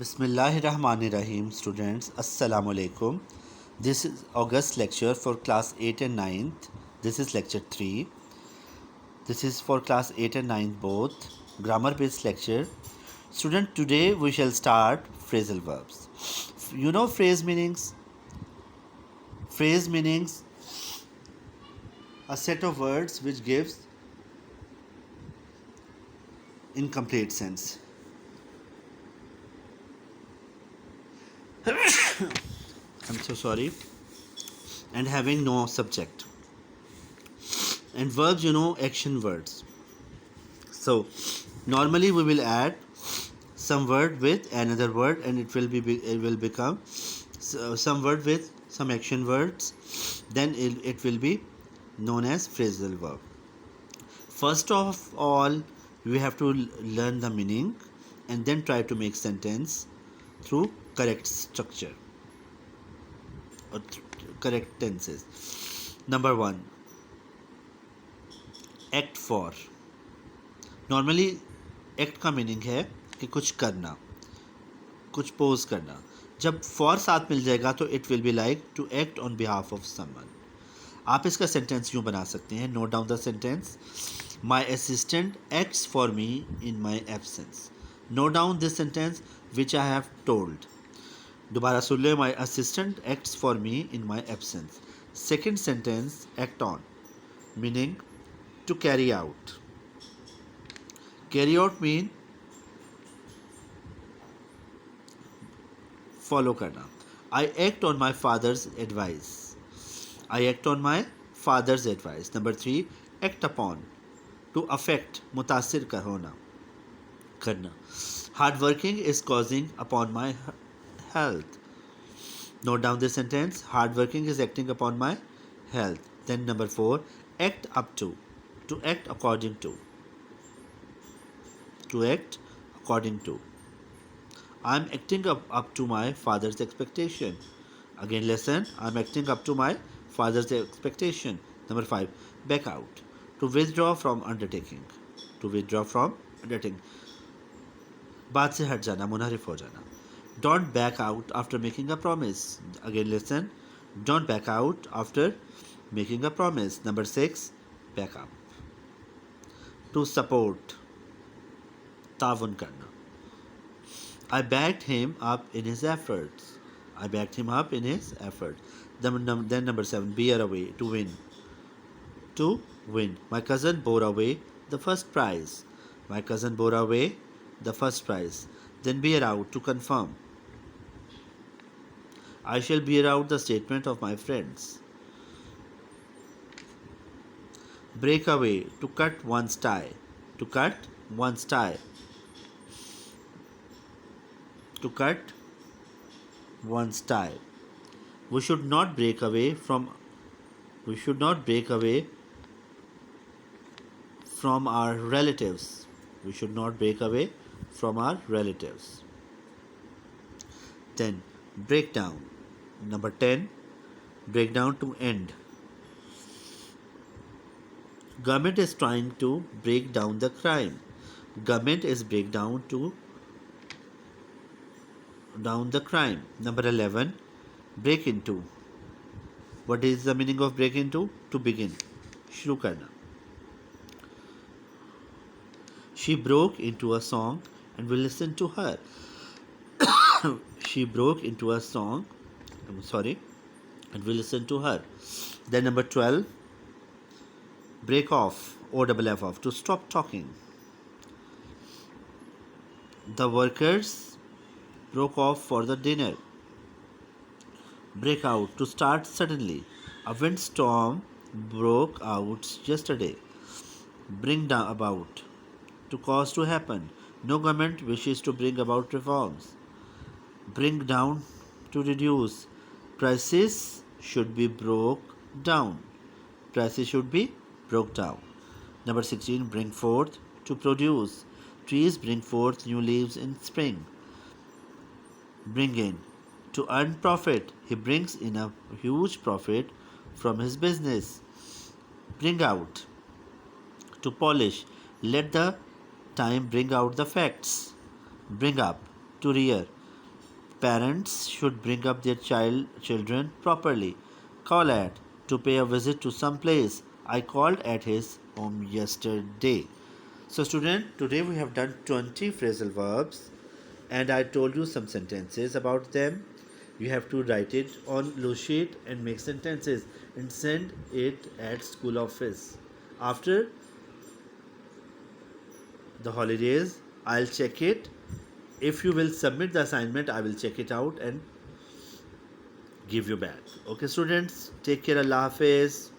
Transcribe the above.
Bismillahirrahmanirrahim, students. Assalamu alaikum. This is August lecture for class 8 and 9th. This is lecture 3. This is for class 8 and 9 both. Grammar based lecture. Student, today we shall start phrasal verbs. You know phrase meanings? Phrase meanings, a set of words which gives incomplete sense. I'm so sorry. And having no subject. And verbs, action words. So normally we will add some word with another word, and it will become some word with some action words. Then it will be known as phrasal verb. First of all, we have to learn the meaning and then try to make sentence through correct structure or correct tenses. Number 1, act for. Normally act का meaning है कि कुछ करना, कुछ pose करना. जब for साथ मिल जाएगा तो it will be like to act on behalf of someone. आप इसका सेंटेंस यूँ बना सकते हैं. Note down the sentence. My assistant acts for me in my absence. Note down this sentence which I have told. दोबारा सुन ले. My assistant acts for me in my absence. Second sentence, act on, meaning to carry out. Carry out mean follow करना. I act on my father's advice. I act on my father's advice. Number 3, act upon, to affect, मुतासिर कर होना, करना. Hard working is causing upon my health. Note down this sentence. Hard working is acting upon my health. Then number 4, act up to act according to. To act according to. I am acting up to my father's expectation. Again lesson. I am acting up to my father's expectation. Number 5, back out, to withdraw from undertaking. To withdraw from undertaking. बात से हट जाना, मुनहरिफ हो जाना. Don't back out after making a promise. Again lesson. Don't back out after making a promise. Number 6, back up, to support, तावन करना. I backed him up in his efforts. I backed him up in his efforts. Then number 7, bear away, to win. To win. My cousin bore away the first prize. My cousin bore away the first prize. Then bear out, to confirm. I shall bear out the statement of my friends. Break away, to cut one's tie. To cut one's tie. To cut one's tie. We should not break away from our relatives. We should not break away from our relatives. 10, break down. Number 10, break down, to end. Government is trying to break down the crime. Government is break down the crime. Number 11, break into. What is the meaning of break into? To begin, शुरू करना. She broke into a song and we listened to her. She broke into a song, and we listened to her. Then number 12, break off, OFF, to stop talking. The workers broke off for the dinner. Break out, to start suddenly. A windstorm broke out yesterday. Bring down about, to cause to happen. No government wishes to bring about reforms. Bring down, to reduce. Prices should be broke down. Prices should be broke down. Number 16, bring forth, to produce. Trees bring forth new leaves in spring. Bring in, to earn profit. He brings in a huge profit from his business. Bring out, to polish. Let the time bring out the facts. Bring up, to rear. parents should bring up their children properly. Call at to pay a visit to some place. I called at his home yesterday. So student, today we have done 20 phrasal verbs and I told you some sentences about them. You have to write it on low sheet and make sentences and send it at school office. After the holidays, I'll check it. If you will submit the assignment, I will check it out and give you back. Okay students, take care. Allah Hafiz.